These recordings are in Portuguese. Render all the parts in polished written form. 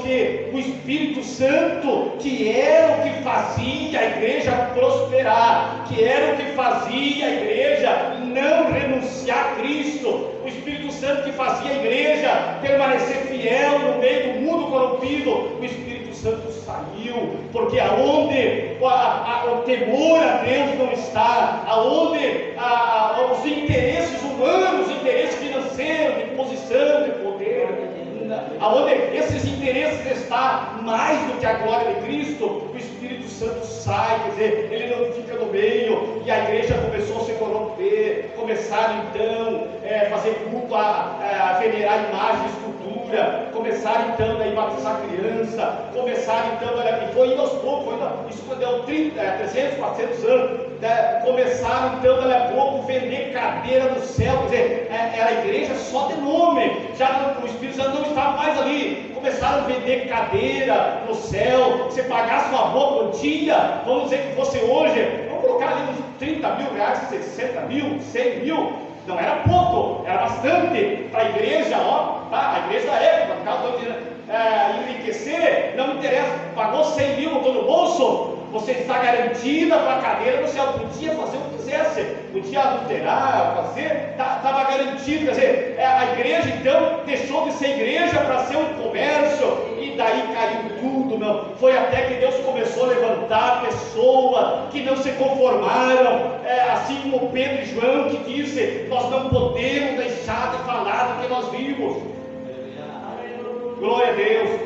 que o Espírito Santo, que era o que fazia a igreja prosperar, que era o que fazia a igreja não renunciar a Cristo, o Espírito Santo que fazia a igreja permanecer fiel no meio do mundo corrompido, o Espírito Santo saiu, porque aonde o temor a Deus não está, aonde os interesses humanos, interesses financeiros, de posição, de poder, aonde esses interesses estão mais do que a glória de Cristo, o Espírito Santo sai, quer dizer, ele não fica no meio, e a igreja começou a se corromper, começaram então a fazer culto, a venerar imagem, escultura, começaram então a batizar criança, começaram então, e foi indo aos poucos, isso deu 300, 400 anos, começaram então daqui a pouco vender cadeira do céu, quer dizer, era a igreja só de nome, já o Espírito Santo não estava mais ali, começaram a vender cadeira no céu, você pagasse uma boa quantia, vamos dizer que fosse hoje, vamos colocar ali uns 30 mil reais, 60 mil, 100 mil, não era pouco, era bastante para a igreja, a igreja da época, por causa do enriquecer, não interessa, pagou 100 mil, botou no bolso, você está garantida para a cadeira do céu, podia fazer o que quisesse, podia adulterar, fazer, estava garantido, quer dizer, a igreja então deixou de ser igreja para ser um comércio, e daí caiu tudo, meu. Foi até que Deus começou a levantar pessoas que não se conformaram, assim como Pedro e João que disse, nós não podemos deixar de falar do que nós vimos, glória a Deus.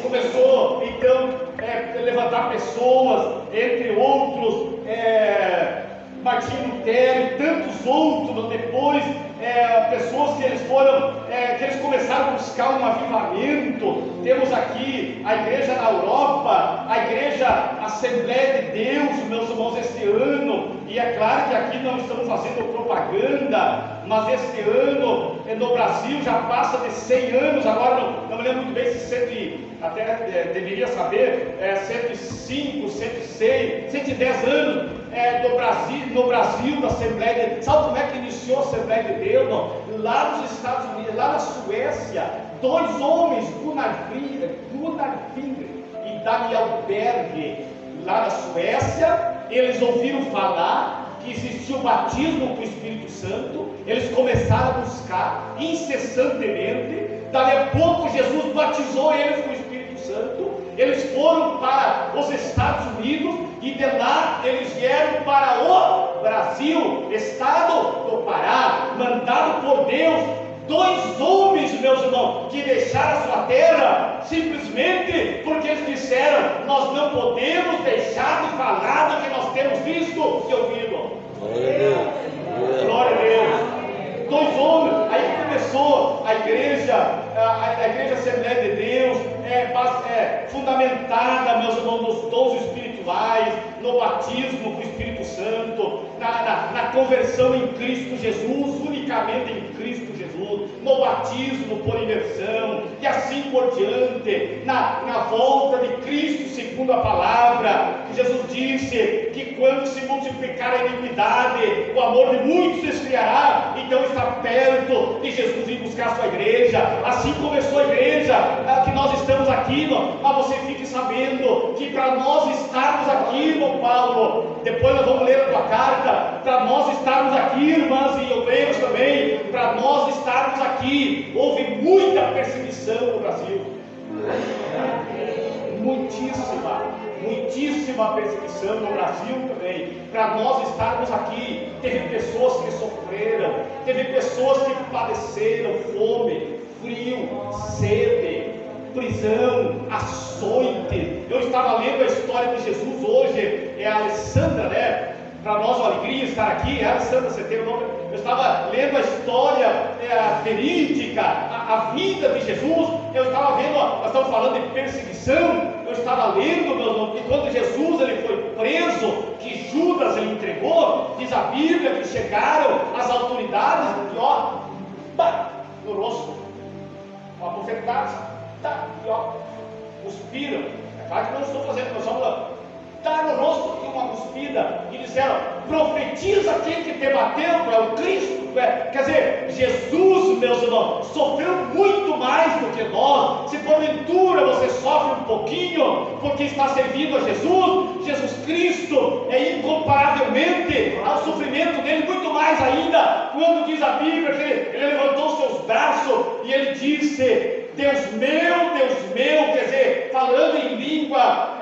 Começou então a levantar pessoas, entre outros Martinho Lutero e tantos outros depois, pessoas que eles foram, que eles começaram a buscar um avivamento. Temos aqui a igreja na Europa, a igreja Assembleia de Deus, meus irmãos, este ano, e é claro que aqui não estamos fazendo propaganda, mas este ano no Brasil já passa de 100 anos, agora não me lembro muito bem se até deveria saber, 105, 106, 110 anos no Brasil, da Assembleia de Deus. Sabe como é que iniciou a Assembleia de Deus? Não? Lá nos Estados Unidos, lá na Suécia, dois homens, Gunnar Finger e Daniel Berg, lá na Suécia, eles ouviram falar que existia o batismo com o Espírito Santo, eles começaram a buscar incessantemente, dali a pouco Jesus batizou eles com o Espírito Santo, eles foram para os Estados Unidos e de lá eles vieram para o Brasil, estado do Pará, mandado por Deus, dois homens, meus irmãos, que deixaram a sua terra simplesmente porque eles disseram, nós não podemos deixar de falar do que nós temos visto e ouvido. Glória a Deus. Dois homens, aí começou a igreja Assembleia de Deus, fundamentada, meus irmãos, nos dons espirituais, no batismo com o Espírito Santo, na conversão em Cristo Jesus, unicamente em Cristo Jesus, no batismo por imersão, e assim por diante, na volta de Cristo segundo a palavra, que Jesus disse que quando se multiplicar a iniquidade, o amor de muitos se esfriará, então está perto de Jesus ir buscar a sua igreja. Assim começou a igreja que nós estamos aqui, mas você fique sabendo que para nós estarmos aqui, irmão Paulo, depois nós vamos ler a tua carta, para nós estarmos aqui, irmãs e obreiros também, para nós estarmos aqui, houve muita perseguição no Brasil, muitíssima perseguição no Brasil também, para nós estarmos aqui. Teve pessoas que sofreram, teve pessoas que padeceram fome, frio, sede, prisão, açoite. Eu estava lendo a história de Jesus hoje, a Alessandra, né? Para nós uma alegria estar aqui, Alessandra, você tem o nome? Eu estava lendo a história verídica, a vida de Jesus. Eu estava vendo, nós estamos falando de perseguição. Eu estava lendo, meu irmão, que quando Jesus ele foi preso, que Judas ele entregou, diz a Bíblia que chegaram as autoridades e no rosto, uma bofetada, cuspiram. É claro que não estou fazendo, nós vamos no rosto e uma cuspida, e disseram, profetiza quem que te bateu, é o Cristo, quer dizer, Jesus, meus irmãos, sofreu muito mais do que nós. Se porventura pouquinho, porque está servindo a Jesus. Jesus Cristo é incomparavelmente ao sofrimento dele, muito mais ainda, quando diz a Bíblia que ele levantou seus braços e ele disse: Deus meu, quer dizer, falando em língua,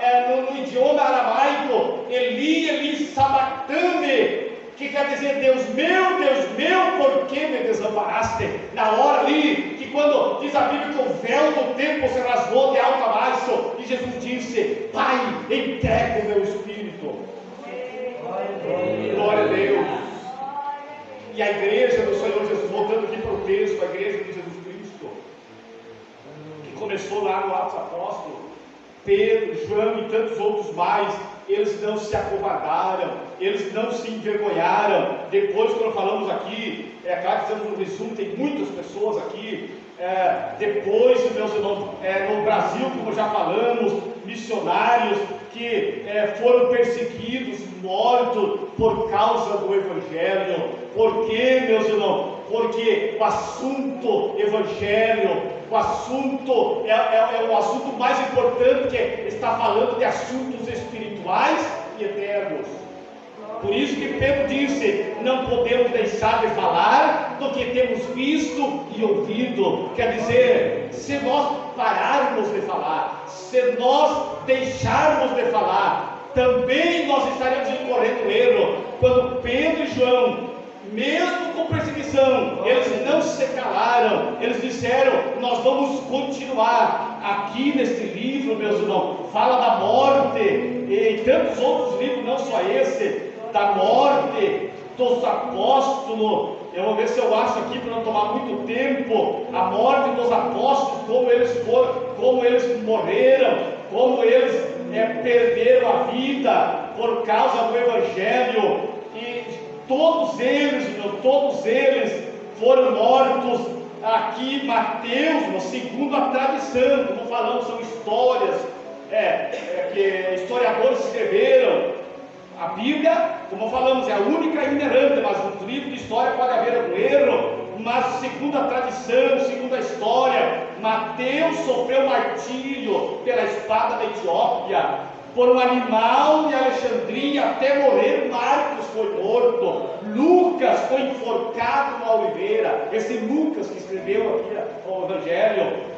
no idioma aramaico, Eli sabachthani, que quer dizer: Deus meu, por que me desamparaste? Na hora ali, que quando diz a Bíblia que o véu do templo se rasgou de alto a baixo, e Jesus disse: Pai, entrega o meu espírito. Glória a Deus. E a igreja do Senhor Jesus, voltando aqui para o texto, a igreja de Jesus Cristo, que começou lá no Atos Apóstolos, Pedro, João e tantos outros mais, eles não se acovardaram, eles não se envergonharam. Depois, quando falamos aqui, claro que fizemos um resumo, tem muitas pessoas aqui. Depois, meus irmãos, no Brasil, como já falamos, missionários que foram perseguidos, mortos por causa do Evangelho. Por quê, meus irmãos? Porque o assunto Evangelho, o assunto é o assunto mais importante, que está falando de assuntos espirituais e eternos. Por isso que Pedro disse: não podemos deixar de falar do que temos visto e ouvido. Quer dizer, se nós pararmos de falar, se nós deixarmos de falar, também nós estaremos incorrendo erro. Quando Pedro e João, mesmo com perseguição, eles não se calaram, eles disseram: nós vamos continuar. Aqui neste livro, meus irmãos, fala da morte, e tantos outros livros, não só esse, da morte dos apóstolos. Eu vou ver se eu acho aqui, para não tomar muito tempo, a morte dos apóstolos, como eles foram, como eles morreram, como eles perderam a vida por causa do Evangelho. E todos eles foram mortos. Aqui Mateus, segundo a tradição, como falamos, são histórias que historiadores escreveram. A Bíblia, como falamos, é a única inerrante, mas no livro de história pode haver algum erro. Mas segundo a tradição, segundo a história, Mateus sofreu martírio pela espada da Etiópia, por um animal de Alexandria até morrer. Marcos foi morto, Lucas foi enforcado na oliveira, esse Lucas que escreveu aqui o Evangelho.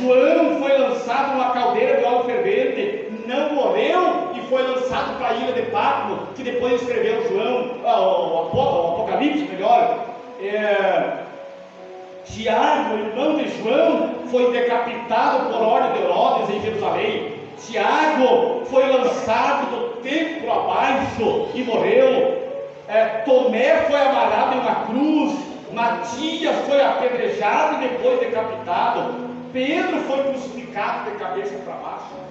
João foi lançado numa caldeira de óleo fervente, não morreu e foi lançado para a ilha de Patmos, que depois escreveu João, o Apocalipse melhor. Tiago, irmão de João, foi decapitado por ordem de Herodes em Jerusalém. Tiago foi lançado do templo abaixo e morreu. Tomé foi amarrado em uma cruz. Matias foi apedrejado e depois decapitado. Pedro foi crucificado de cabeça para baixo.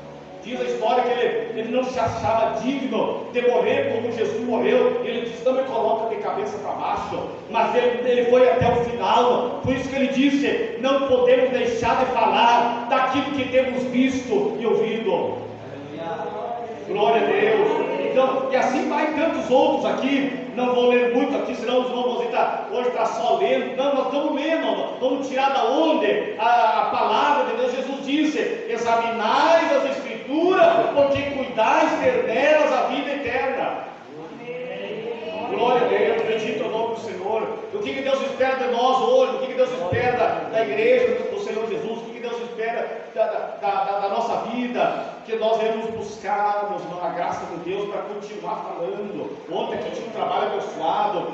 Diz a história que ele não se achava digno de morrer como Jesus morreu. Ele disse: não me coloca de cabeça para baixo. Mas ele foi até o final. Por isso que ele disse: não podemos deixar de falar daquilo que temos visto e ouvido. Glória a Deus. Então, e assim vai tantos outros aqui. Não vou ler muito aqui, senão os irmãos vão estar hoje só lendo. Não, nós estamos lendo, vamos tirar da onde a palavra de Deus. Jesus disse: examinais as Escrituras, porque cuidais ter nelas a vida eterna. Glória a Deus, bendito é o nome do Senhor. O que Deus espera de nós hoje? O que Deus espera da igreja do Senhor Jesus? O que Deus espera da nossa vida? Que nós iremos buscar, meus irmãos, a graça de Deus para continuar falando. Ontem aqui tinha um trabalho abençoado,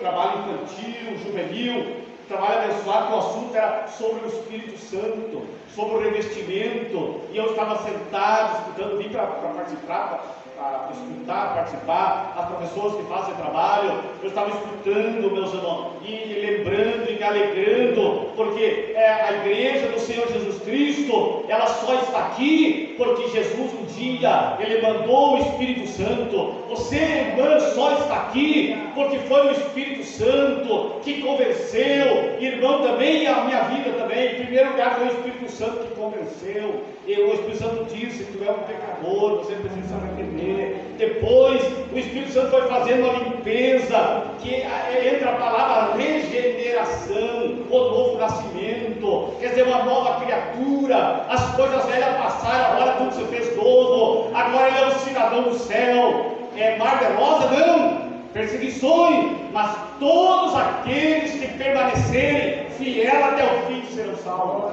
trabalho infantil, juvenil, trabalho abençoado, que o assunto era sobre o Espírito Santo, sobre o revestimento, e eu estava sentado, escutando, vim para participar, para escutar, participar, as professoras que fazem trabalho, eu estava escutando, meus irmãos, e lembrando e me alegrando, porque a igreja do Senhor Jesus Cristo, ela só está aqui porque Jesus um dia, Ele mandou o Espírito Santo. Você, irmã, só está aqui porque foi o Espírito Santo que convenceu. Irmão, também, a minha vida também, em primeiro lugar foi o Espírito Santo que convenceu. E o Espírito Santo disse que tu é um pecador, você precisa se arrepender. Depois o Espírito Santo foi fazendo a limpeza, que entra a palavra regeneração, o novo nascimento, quer dizer, uma nova criatura. As coisas velhas passaram, agora tudo se fez novo. Agora ele é um cidadão do céu. É mar de rosa? Não, perseguições, mas todos aqueles que permanecerem fiel até o fim serão salvos.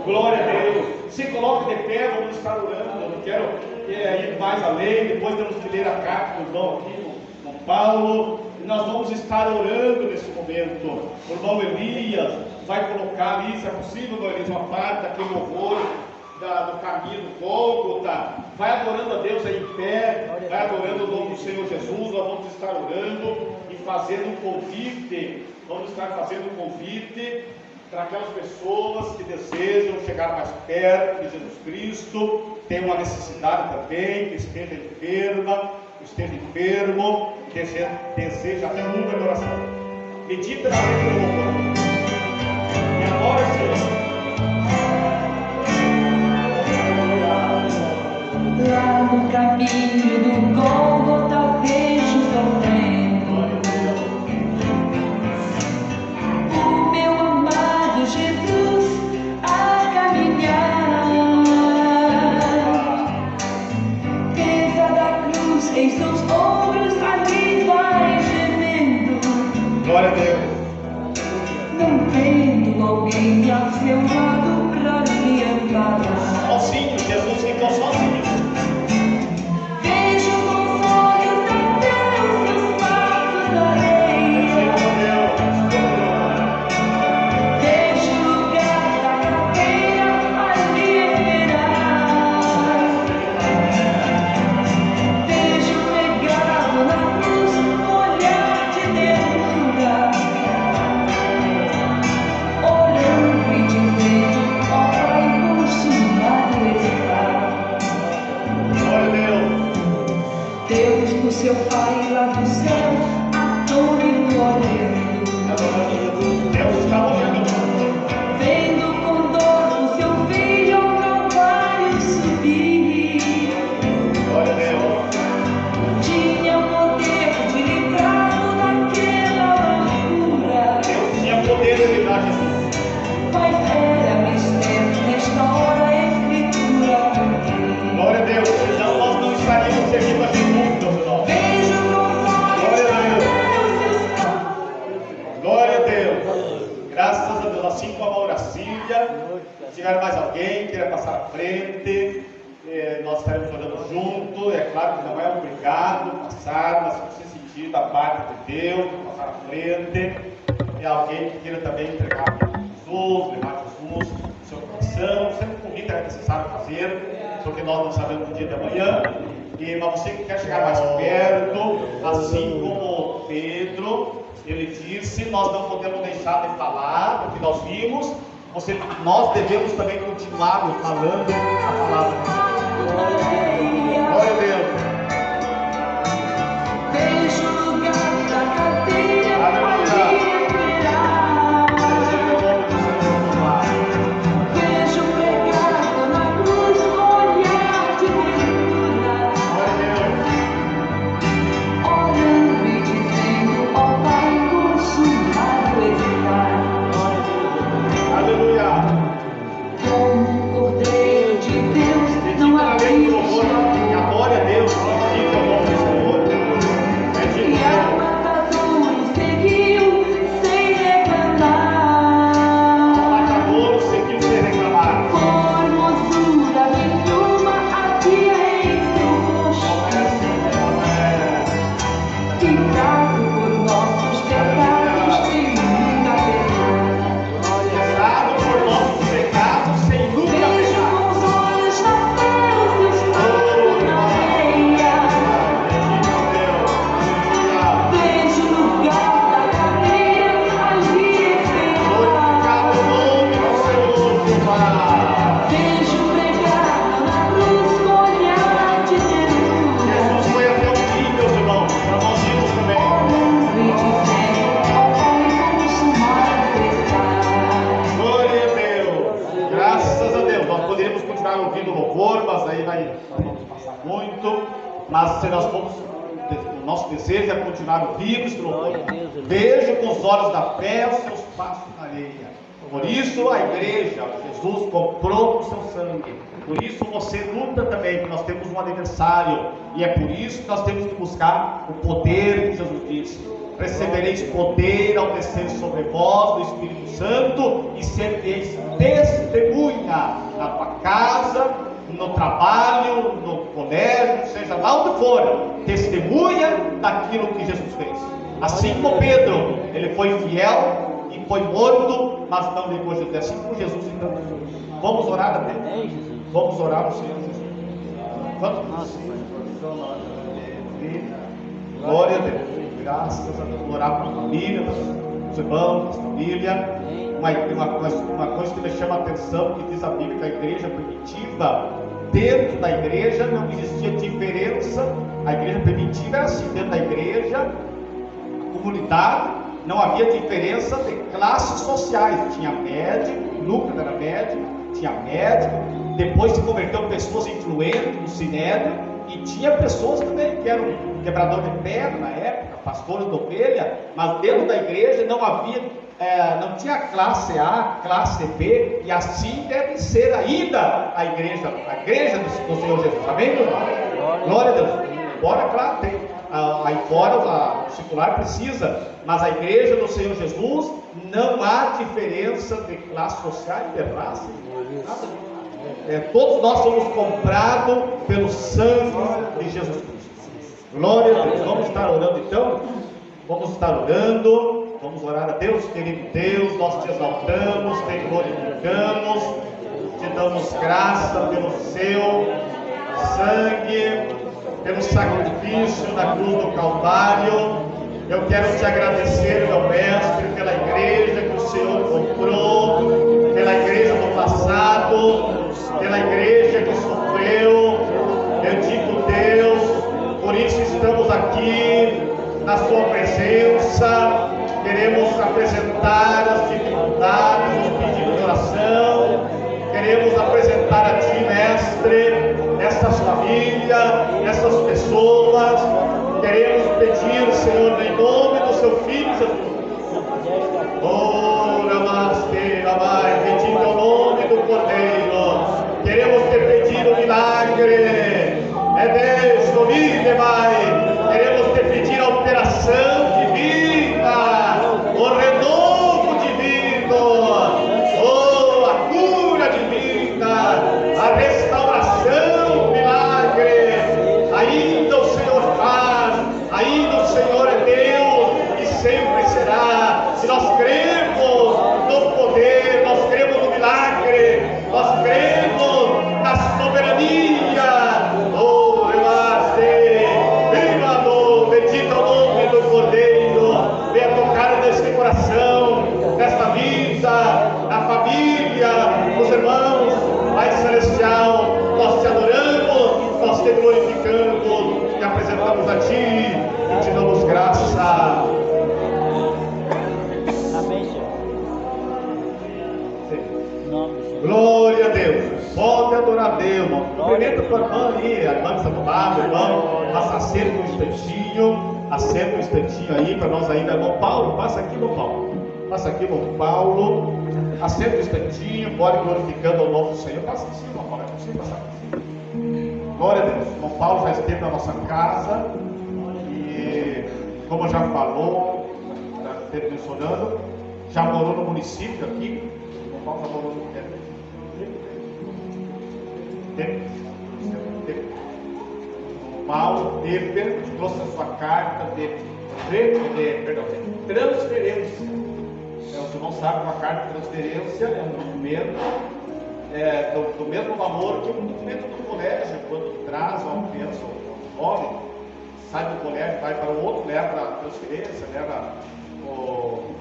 Glória a Deus. Se coloque de pé, vamos estar orando. Eu não quero ir mais além. Depois temos que ler a carta do irmão aqui, com Paulo, e nós vamos estar orando nesse momento. O irmão Elias vai colocar ali, se é possível, irmão Elias, uma parte daquele louvor do caminho do Gólgota. Vai adorando a Deus aí em pé, vai adorando o nome do Senhor Jesus. Nós vamos estar orando e fazendo um convite. Vamos estar fazendo um convite para aquelas pessoas que desejam chegar mais perto de Jesus Cristo, tem uma necessidade também, que esteja enfermo, deseja até nunca de oração. Medita na letra do louvor. E agora, Senhor, lá no caminho do Gólgota vejo sofrendo o meu amado Jesus a caminhar. Pesa da cruz em seus ombros, ali vai gemendo. glória a Deus. Não tendo alguém a seu lado pra me amparar. Sozinho, Jesus ficou sozinho. Vejo com os olhos até os seus passos na areia. Vejo o lugar da cadeira ali esperar. Vejo pregado na cruz um olhar de ternura, olhando e dizendo: ó Pai, consumado está. Glória a Deus. Deus do seu Pai lá do céu, atônito olhando, Deus está olhando. vendo com dor o seu filho ao Calvário subir. Glória a Deus. Tinha o poder de livrá-lo daquela loucura, Deus tinha poder de livrar Jesus. mas era mistério nesta hora a Escritura cumprir. Glória a Deus. Senão nós não estaríamos servindo a Jesus, meus irmãos. Vejo com os olhos até os seus passos. Glória a Deus. Graças a Deus. Assim como a Mauracília, se tiver mais alguém que queira passar à frente, nós estaremos orando junto. É claro que não é obrigado passar, mas se você sentir da parte de Deus, passar à frente. É alguém que queira também entregar a vida a Jesus, levar Jesus no seu coração. Sempre o convite é necessário fazer, porque nós não sabemos o dia de amanhã. Mas você que quer chegar mais perto, assim como Pedro, ele disse: nós não podemos deixar de falar o que nós vimos. Nós devemos também continuar falando a palavra de Deus. Glória a Deus. Vejo o lugar da cadeira Aleluia. ali esperar. Seja o nome do Senhor louvado. Vejo pregado na cruz um olhar de ternura, Glória a Deus. olhando e dizendo: ó Pai, consumado está. Aleluia. Como Cordeiro de Deus, não Medita na letra do havia louvor. E adore a Deus. podemos continuar ouvindo louvor, mas aí vamos passar muito. Mas se nós formos, o nosso desejo é continuar ouvindo esse louvor. Vejo com os olhos da fé os seus passos na areia. Por isso a igreja, Jesus comprou com seu sangue. Por isso você luta também, que nós temos um aniversário. E é por isso que nós temos que buscar o poder que Jesus disse. Recebereis poder ao descer sobre vós do Espírito Santo e sereis testemunha na tua casa, no trabalho, no colégio, seja lá onde for, testemunha daquilo que Jesus fez. Assim como Pedro, ele foi fiel e foi morto, mas não negou Jesus. Assim como Jesus, então, vamos orar a Deus. Vamos orar ao Senhor Jesus. Vamos. Glória a Deus. Graças a Deus. Orar para a família, os irmãos, a família. Uma coisa que me chama a atenção, que diz a Bíblia, que a igreja primitiva, dentro da igreja não existia diferença. A igreja primitiva era assim, dentro da igreja, a comunidade, não havia diferença de classes sociais. Tinha médico, Lucas era médico, tinha médico, depois se converteram pessoas influentes no sinédrio, e tinha pessoas também que eram quebrador de pedra na época, pastores de ovelha, mas dentro da igreja não havia, não tinha classe A, classe B, e assim deve ser ainda a igreja do Senhor Jesus. Amém, meu irmão? Glória a Deus. Embora, claro, tem, aí fora o secular precisa, mas a igreja do Senhor Jesus não há diferença de classe social, de raça, nada disso. Todos nós somos comprados pelo sangue de Jesus Cristo. Glória a Deus. Vamos estar orando então? Vamos estar orando. Vamos orar a Deus, querido Deus. Nós te exaltamos, te glorificamos, te damos graça pelo seu sangue, pelo sacrifício na cruz do Calvário. Eu quero te agradecer, meu mestre, pela igreja que o Senhor comprou, pela igreja do passado, pela igreja que sofreu. Eu digo, Deus, por isso estamos aqui na sua presença. Queremos apresentar as dificuldades, os pedidos de oração. Queremos apresentar a Ti, mestre, essas famílias, essas pessoas. Queremos pedir, Senhor, em nome do seu Filho Jesus. Oh, namaste, namai, bendito é o nome do Cordeiro. Queremos te pedir o milagre. É Deus, domine, Pai. Queremos te pedir a operação divina, o renovo divino, oh, a cura divina, a restauração, milagre. Ainda o Senhor faz, ainda o Senhor é Deus e sempre será. Se nós cremos no poder, nós cremos no milagre, nós cremos na soberania. Oh, bendito o nome do Cordeiro. Venha tocar neste coração, nesta vida, na família, nos irmãos. Pai Celestial, nós te adoramos, nós te glorificamos, te apresentamos a Ti e te damos graça. Amém, Senhor. Glória a Deus. Pode adorar a Deus, irmão. Cumprimenta a tua irmã ali, a irmã que está do lado, irmão. Passa assento um instantinho aí para nós ainda. Irmão Paulo, passa aqui, irmão Paulo. Passa aqui, irmão Paulo. Assenta um instantinho, pode glorificando ao nome do Senhor. Passa aqui, irmão Paulo. É possível passar aqui. Glória a Deus. Irmão Paulo já esteve na nossa casa. E, como já falou, já esteve mencionando, já morou no município aqui. Irmão Paulo já morou no município. Paulo trouxe a sua carta de transferência. Os irmãos sabem que uma carta de transferência é um documento do mesmo valor que um documento do colégio, quando traz uma criança ou um jovem, sai do colégio, vai para o outro, leva a transferência, leva o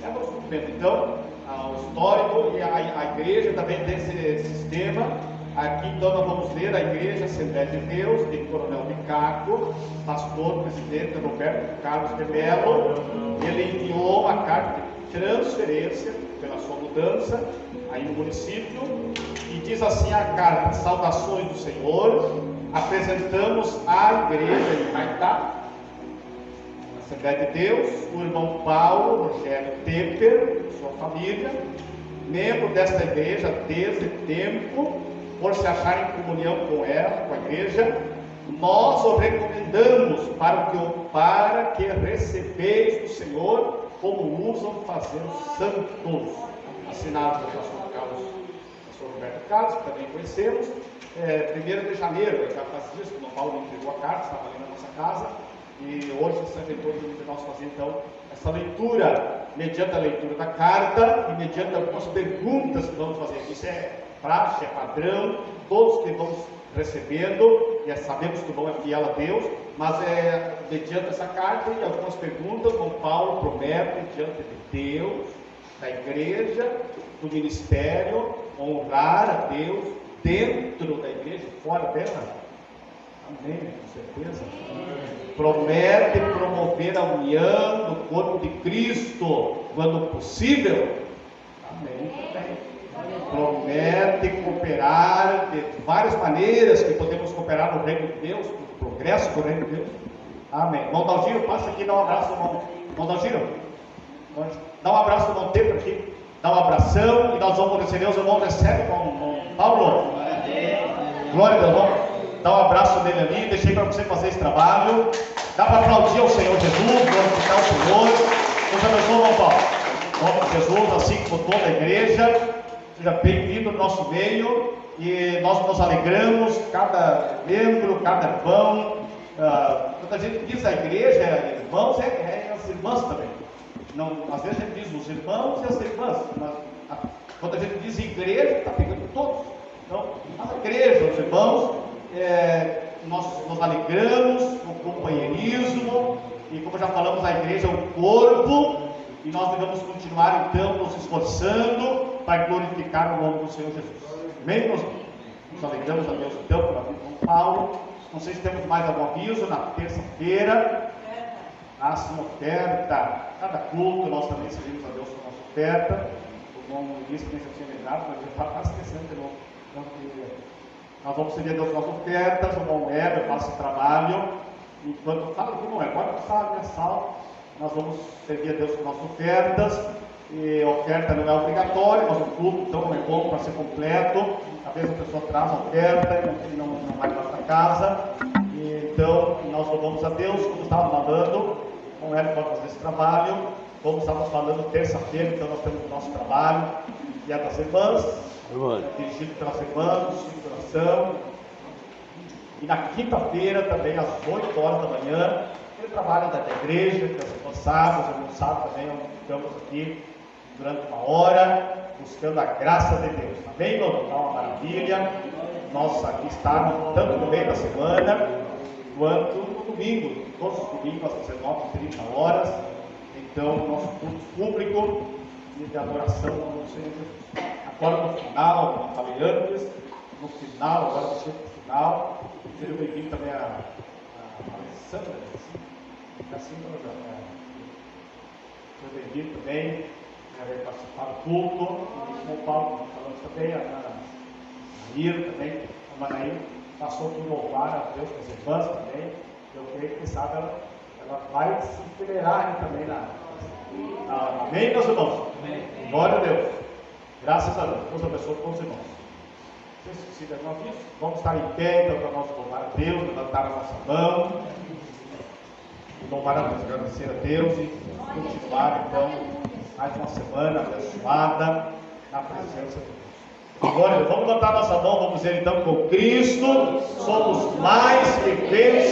documento. Então, o histórico e a igreja também tem esse sistema. Aqui então nós vamos ler a Igreja Assembleia de Deus, de Coronel Micaco, pastor, presidente Roberto Carlos de Mello. Ele enviou uma carta de transferência pela sua mudança aí no município. E diz assim a carta: saudações do Senhor, apresentamos à igreja em Maitá, Assembleia de Deus, o irmão Paulo Rogério Tepper, sua família, membro desta igreja desde tempo, por se achar em comunhão com ela, com a igreja. Nós o recomendamos para que recebeis do Senhor como usam fazer os santos. Assinado pelo pastor Roberto Carlos, que também conhecemos. 1º de janeiro, já faz isso, quando o Paulo entregou a carta, estava ali na nossa casa. E hoje, nós fazemos então essa leitura, mediante a leitura da carta e mediante algumas perguntas que vamos fazer. Isso é praxe, é padrão, todos que vamos recebendo, e sabemos que o irmão é fiel a Deus, mas mediante essa carta e algumas perguntas, o Paulo promete, diante de Deus, da igreja, do ministério, honrar a Deus dentro da igreja e fora dela. Amém, com certeza. Promete promover a união do corpo de Cristo, quando possível. Amém. Promete cooperar de várias maneiras que podemos cooperar no reino de Deus, no progresso do reino de Deus. Amém. Irmão Dalgiro, passa aqui e dá um abraço ao irmão. Irmão Dalgiro, dá um abraço ao irmão Tepper aqui. Dá um abração e nós vamos receber. Os irmãos recebem com o irmão Paulo. Glória a Deus, irmão. Dá um abraço dele ali, deixei para você fazer esse trabalho. Dá para aplaudir ao Senhor Jesus, glorificar o Senhor. Deus abençoe, irmão Paulo. Em nome de Jesus, assim como toda a igreja, seja bem-vindo no nosso meio. E nós nos alegramos, cada membro, cada irmão. Quando a gente diz a igreja, irmãos, é as irmãs também. Não, às vezes a gente diz os irmãos e as irmãs, mas quando a gente diz igreja, está pegando todos. Então, a igreja, os irmãos. Nós nos alegramos com o companheirismo, e como já falamos, a igreja é um corpo, e nós devemos continuar então nos esforçando para glorificar o nome do Senhor Jesus. Amém? Nos alegramos a Deus então pela vida de Paulo. Não sei se temos mais algum aviso. Na terça-feira, a oferta, cada culto nós também servimos a Deus com a nossa oferta. O irmão Luiz também já tinha lembrado, mas já está esquecendo de novo. Então, nós vamos servir a Deus com as ofertas. O irmão Heber faz esse trabalho. Enquanto fala que não é, pode passar a mensal. Nós vamos servir a Deus com as ofertas. E a oferta não é obrigatória, mas o culto então é bom para ser completo. Às vezes a pessoa traz a oferta e não vai para casa. E, então nós louvamos a Deus, como estava falando. O Heber pode fazer esse trabalho. Como estávamos falando terça-feira, então nós temos o nosso trabalho. E é das irmãs. Dirigido pelas irmãs, de oração. E na quinta-feira, também às 8 horas da manhã, ele trabalha da igreja, que as irmãs sabem, os irmãos sabem também, onde ficamos aqui durante uma hora, buscando a graça de Deus. Amém, irmão? Está uma maravilha. Nós aqui estamos tanto no meio da semana, quanto no domingo, todos os domingos às 19h30. Então, nosso culto público e de adoração ao Senhor Jesus. Agora no final, como eu falei antes, no final, agora no final, seja bem-vindo também a Alessandra, assim, seja bem-vindo também, vai participar do culto, e o Paulo, falamos também, a Ira também, a Manaí, passou por louvar a Deus com as irmãs também, eu creio que, quem sabe, ela vai se enfileirar também na... Amém, meus irmãos? Amém. Glória a Deus. Graças a Deus. Deus abençoe todos os irmãos. Se esqueci de alguma vez, vamos estar em pé então para nós louvar a Deus, levantar a nossa mão, louvar a Deus, agradecer a Deus e continuar então mais uma semana abençoada na presença de Deus. Glória a Deus. Vamos levantar a nossa mão, vamos dizer então: com Cristo somos mais que vencedores.